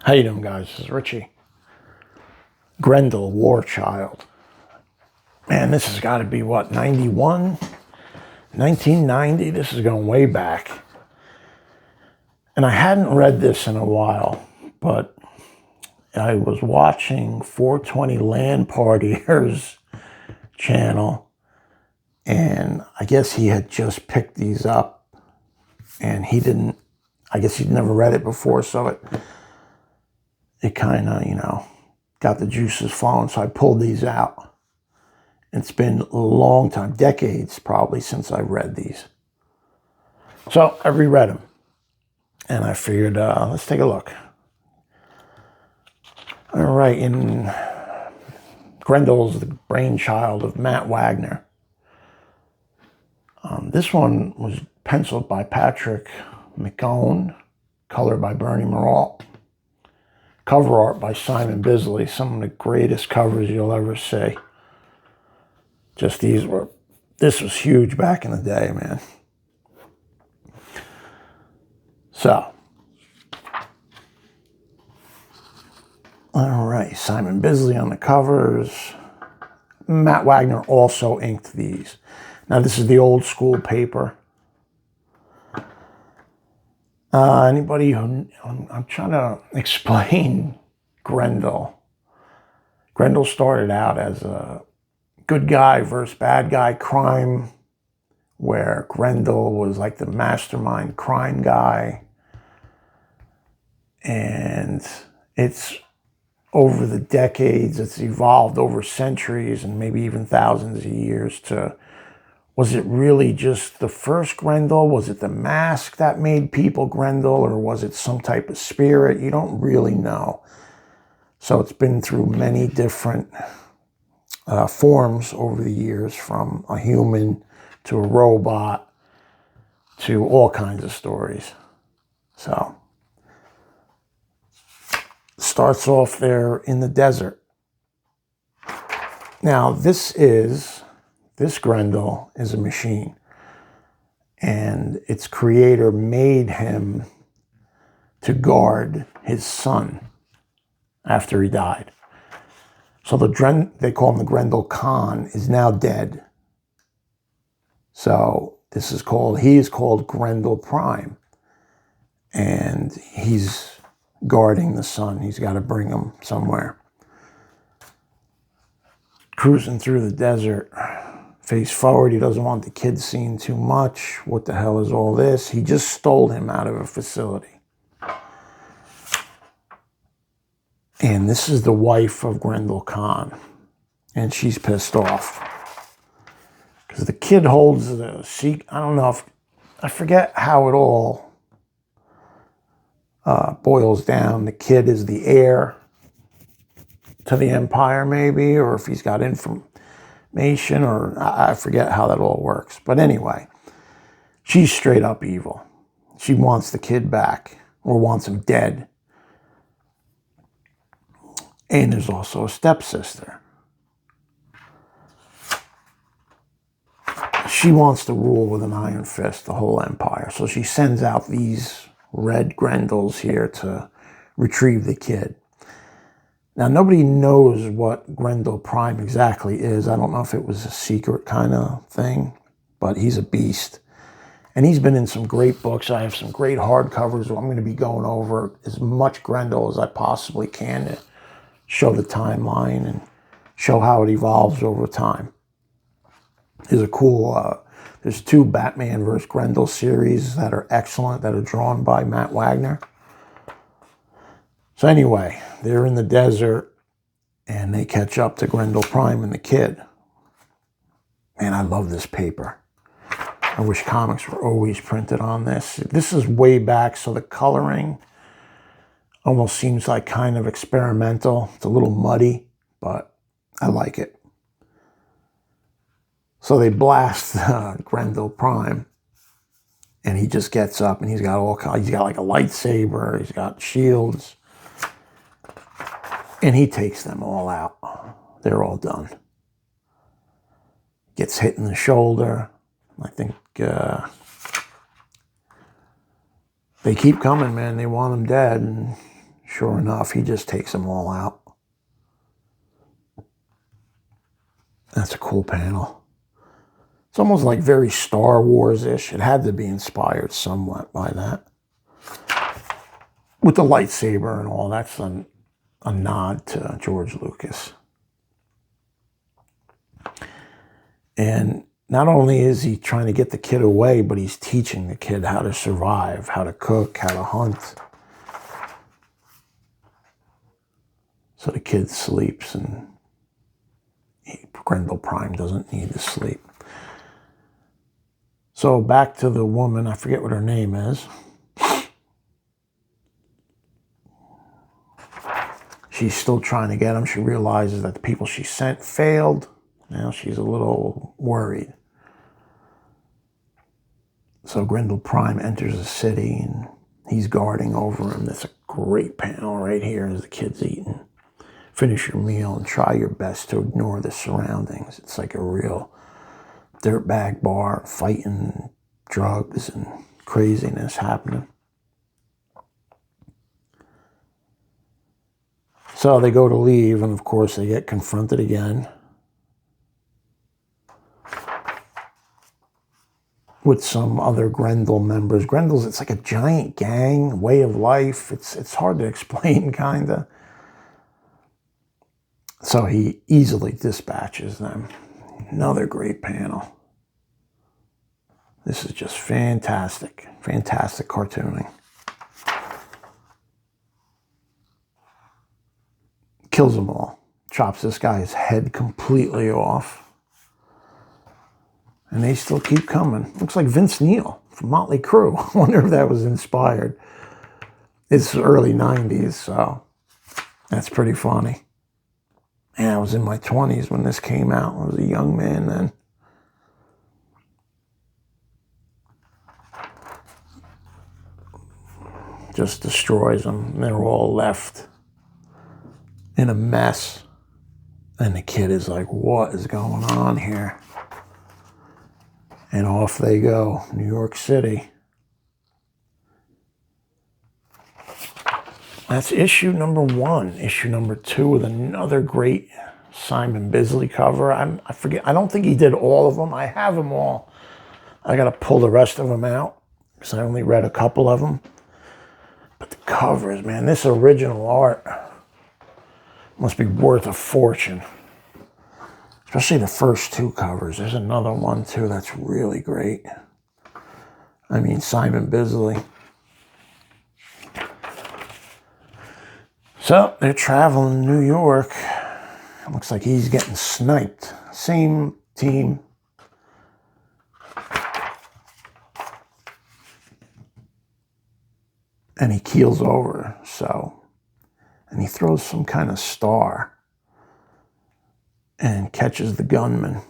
How you doing, guys? This is Richie. Grendel Warchild. Man, this has got to be, what, 91? 1990? This is going way back. And I hadn't read this in a while, but I was watching 420 Land Partiers channel, and I guess he had just picked these up, and I guess he'd never read it before, so it kind of, got the juices flowing, so I pulled these out. It's been a long time, decades probably, since I read these. So I reread them, and I figured, let's take a look. All right, Grendel's the brainchild of Matt Wagner. This one was penciled by Patrick McGowan, colored by Bernie Moralt. Cover art by Simon Bisley, some of the greatest covers you'll ever see. This was huge back in the day, man. So, all right, Simon Bisley on the covers. Matt Wagner also inked these. Now, this is the old school paper. I'm trying to explain Grendel. Grendel started out as a good guy versus bad guy crime, where Grendel was like the mastermind crime guy. And it's over the decades, it's evolved over centuries and maybe even thousands of years to, was it really just the first Grendel? Was it the mask that made people Grendel, or was it some type of spirit? You don't really know. So it's been through many different forms over the years, from a human to a robot to all kinds of stories. So starts off there in the desert. Now this Grendel is a machine, and its creator made him to guard his son after he died. So they call him the Grendel Khan, is now dead. So he is called Grendel Prime, and he's guarding the son. He's got to bring him somewhere. Cruising through the desert, face forward. He doesn't want the kid seeing too much. What the hell is all this? He just stole him out of a facility. And this is the wife of Grendel Khan, and she's pissed off because the kid holds the secret. I forget how it all boils down. The kid is the heir to the empire, maybe, or if he's got information, or I forget how that all works. But anyway, she's straight up evil. She wants the kid back, or wants him dead. And there's also a stepsister. She wants to rule with an iron fist the whole empire. So she sends out these red Grendels here to retrieve the kid. Now, nobody knows what Grendel Prime exactly is. I don't know if it was a secret kind of thing, but he's a beast. And he's been in some great books. I have some great hardcovers. I'm going to be going over as much Grendel as I possibly can to show the timeline and show how it evolves over time. There's a cool, there's 2 Batman vs. Grendel series that are excellent, that are drawn by Matt Wagner. So anyway, they're in the desert, and they catch up to Grendel Prime and the kid. Man, I love this paper. I wish comics were always printed on this. This is way back, so the coloring almost seems like kind of experimental. It's a little muddy, but I like it. So they blast Grendel Prime, and he just gets up, and he's got like a lightsaber, he's got shields, and he takes them all out. They're all done. Gets hit in the shoulder. I think they keep coming, man. They want him dead, and Sure enough, he just takes them all out. That's a cool panel. It's almost like very Star Wars-ish. It had to be inspired somewhat by that. With the lightsaber and all, that's a nod to George Lucas. And not only is he trying to get the kid away, but he's teaching the kid how to survive, how to cook, how to hunt. So the kid sleeps, and Grendel Prime doesn't need to sleep. So back to the woman, I forget what her name is. She's still trying to get him. She realizes that the people she sent failed. Now she's a little worried. So Grendel Prime enters the city, and he's guarding over him. That's a great panel right here as the kid's eating. Finish your meal and try your best to ignore the surroundings. It's like a real dirtbag bar, fighting, drugs, and craziness happening. So they go to leave, and of course they get confronted again with some other Grendel members. Grendel's, it's like a giant gang, way of life. It's hard to explain, kind of. So he easily dispatches them. Another great panel. This is just fantastic. Fantastic cartooning. Kills them all. Chops this guy's head completely off. And they still keep coming. Looks like Vince Neil from Motley Crue. I wonder if that was inspired. It's early 90s, so that's pretty funny. And I was in my 20s when this came out. I was a young man then. Just destroys them. They're all left in a mess. And the kid is like, what is going on here? And off they go, New York City. That's issue number 1. Issue number 2 with another great Simon Bisley cover. I forget, I don't think he did all of them. I have them all. I got to pull the rest of them out because I only read a couple of them. But the covers, man, this original art must be worth a fortune. Especially the first 2 covers. There's another one, too, that's really great. I mean, Simon Bisley. So, they're traveling to New York. Looks like he's getting sniped. Same team. And he keels over, so. And he throws some kind of star. And catches the gunman.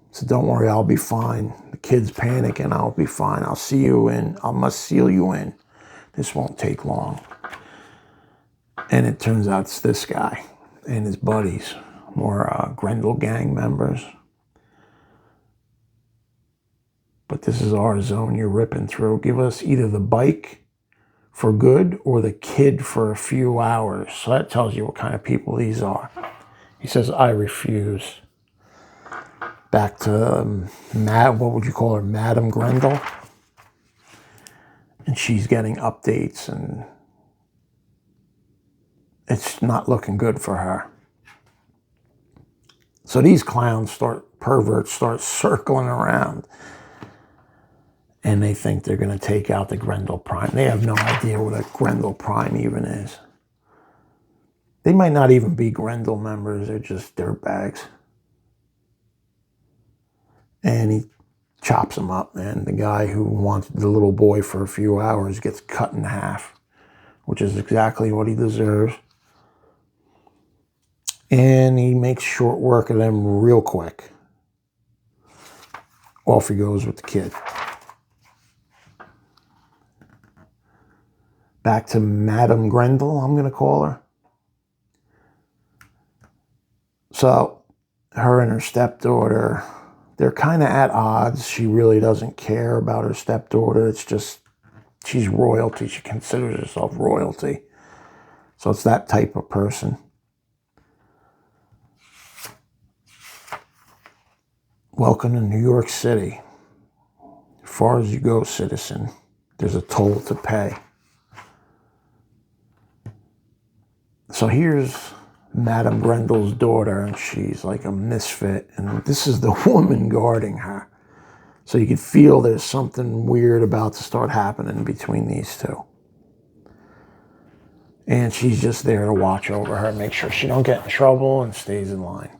So don't worry, I'll be fine. The kid's panicking, I'll be fine. I'll see you in. I must seal you in. This won't take long. And it turns out it's this guy and his buddies. More Grendel gang members. But this is our zone you're ripping through. Give us either the bike for good or the kid for a few hours. So that tells you what kind of people these are. He says, I refuse. Back to what would you call her? Madam Grendel. And she's getting updates, and it's not looking good for her. So these perverts start circling around. And they think they're going to take out the Grendel Prime. They have no idea what a Grendel Prime even is. They might not even be Grendel members. They're just dirtbags. And he chops them up, man. The guy who wanted the little boy for a few hours gets cut in half, which is exactly what he deserves. And he makes short work of them real quick. Off he goes with the kid. Back to Madam Grendel, I'm going to call her. So, her and her stepdaughter, they're kind of at odds. She really doesn't care about her stepdaughter. It's just, she's royalty. She considers herself royalty. So it's that type of person. Welcome to New York City. As far as you go, citizen, there's a toll to pay. So here's Madame Grendel's daughter, and she's like a misfit, and this is the woman guarding her. So you could feel there's something weird about to start happening between these two. And she's just there to watch over her, make sure she don't get in trouble and stays in line.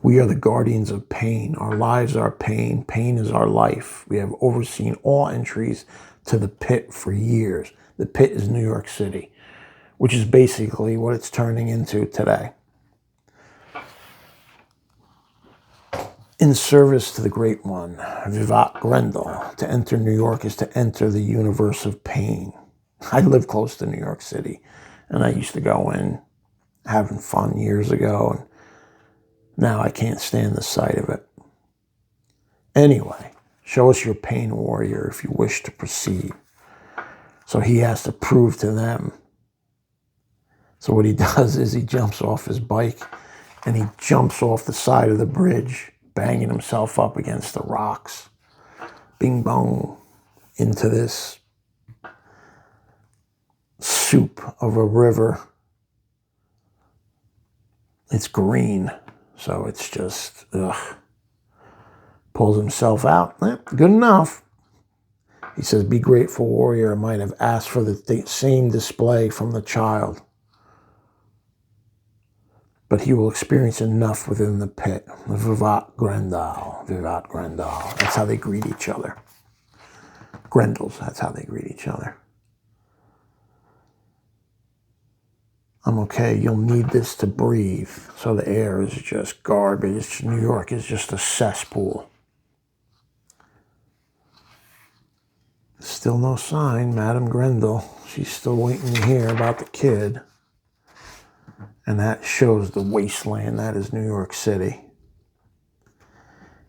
We are the guardians of pain. Our lives are pain. Pain is our life. We have overseen all entries to the pit for years. The pit is New York City, which is basically what it's turning into today. In service to the Great One, Vivat Grendel, to enter New York is to enter the universe of pain. I live close to New York City, and I used to go in having fun years ago, and now I can't stand the sight of it. Anyway, show us your pain warrior if you wish to proceed. So he has to prove to them. So what he does is he jumps off his bike, and he jumps off the side of the bridge, banging himself up against the rocks. Bing bong, into this soup of a river. It's green, so it's just, ugh. Pulls himself out. Good enough. He says, be grateful, warrior. I might have asked for the same display from the child. But he will experience enough within the pit. Vivat Grendel. Vivat Grendel. That's how they greet each other. Grendels, that's how they greet each other. I'm okay. You'll need this to breathe. So the air is just garbage. New York is just a cesspool. Still no sign. Madame Grendel, she's still waiting to hear about the kid. And that shows the wasteland that is New York City.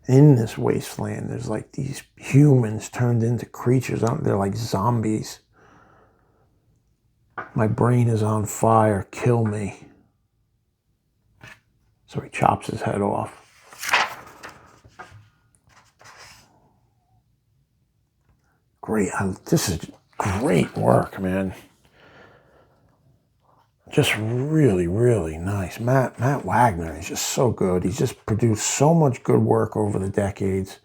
In this wasteland, there's like these humans turned into creatures. They're like zombies. My brain is on fire. Kill me. So he chops his head off. Great. This is great work, man. Just really, really nice. Matt Wagner is just so good. He's just produced so much good work over the decades.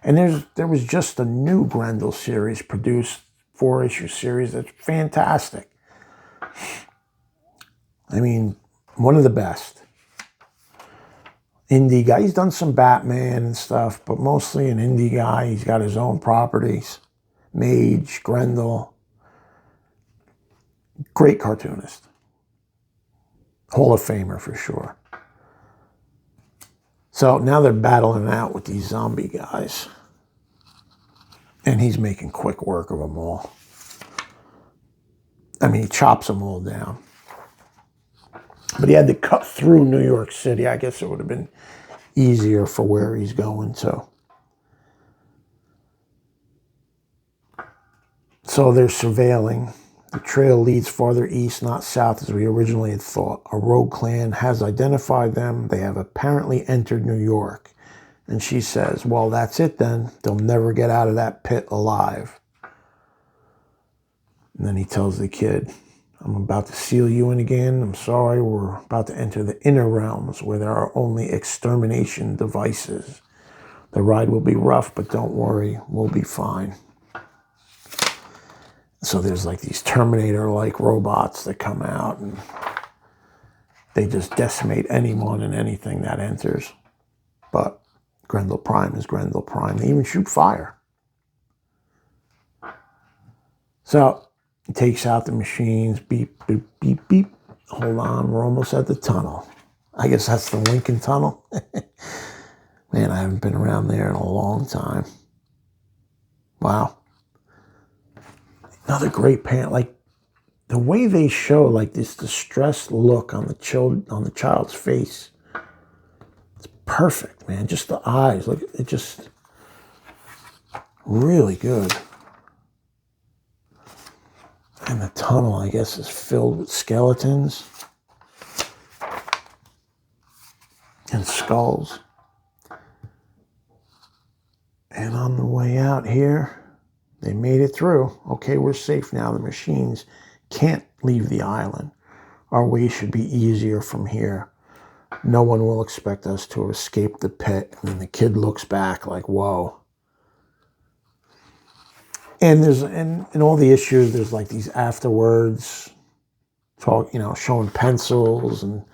And there was just a new Grendel series produced, 4-issue series that's fantastic. I mean, one of the best. Indie guy. He's done some Batman and stuff, but mostly an indie guy. He's got his own properties. Mage, Grendel. Great cartoonist. Hall of Famer for sure. So now they're battling out with these zombie guys. And he's making quick work of them all. I mean, he chops them all down. But he had to cut through New York City. I guess it would have been easier for where he's going to. So they're surveilling. The trail leads farther east, not south, as we originally had thought. A rogue clan has identified them. They have apparently entered New York. And she says, well, that's it then. They'll never get out of that pit alive. And then he tells the kid, I'm about to seal you in again. I'm sorry, we're about to enter the inner realms where there are only extermination devices. The ride will be rough, but don't worry, we'll be fine. So there's like these Terminator-like robots that come out and they just decimate anyone and anything that enters. But Grendel Prime is Grendel Prime. They even shoot fire. So he takes out the machines. Beep, beep, beep, beep. Hold on, we're almost at the tunnel. I guess that's the Lincoln Tunnel. Man, I haven't been around there in a long time. Wow. Another great panel. Like the way they show like this distressed look on the child's face. It's perfect, man. Just the eyes. Look, it just really good. And the tunnel, I guess, is filled with skeletons and skulls. And on the way out here, they made it through. Okay, we're safe now. The machines can't leave the island. Our way should be easier from here. No one will expect us to escape the pit. And then the kid looks back like, whoa. And there's in all the issues, there's like these afterwards talk, showing pencils and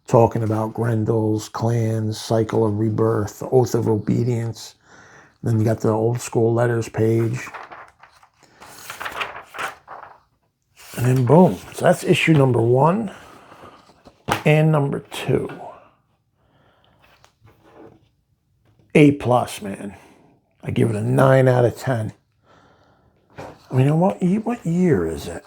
talking about Grendel's clan's cycle of rebirth, the oath of obedience. And then you got the old school letters page. And then boom. So that's issue number 1 and number 2. A+, man. I give it a 9 out of 10. I mean, what year is it?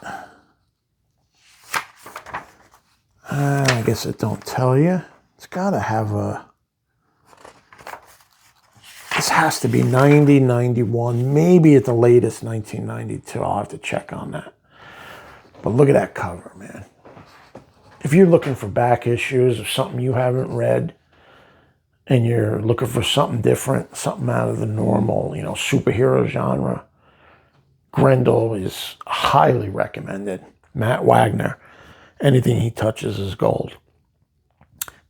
I guess it don't tell you. It's got to have a... This has to be 90, 91, maybe at the latest 1992. I'll have to check on that. But look at that cover, man. If you're looking for back issues of something you haven't read and you're looking for something different, something out of the normal, superhero genre, Grendel is highly recommended. Matt Wagner. Anything he touches is gold.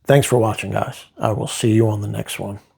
Thanks for watching, guys. I will see you on the next one.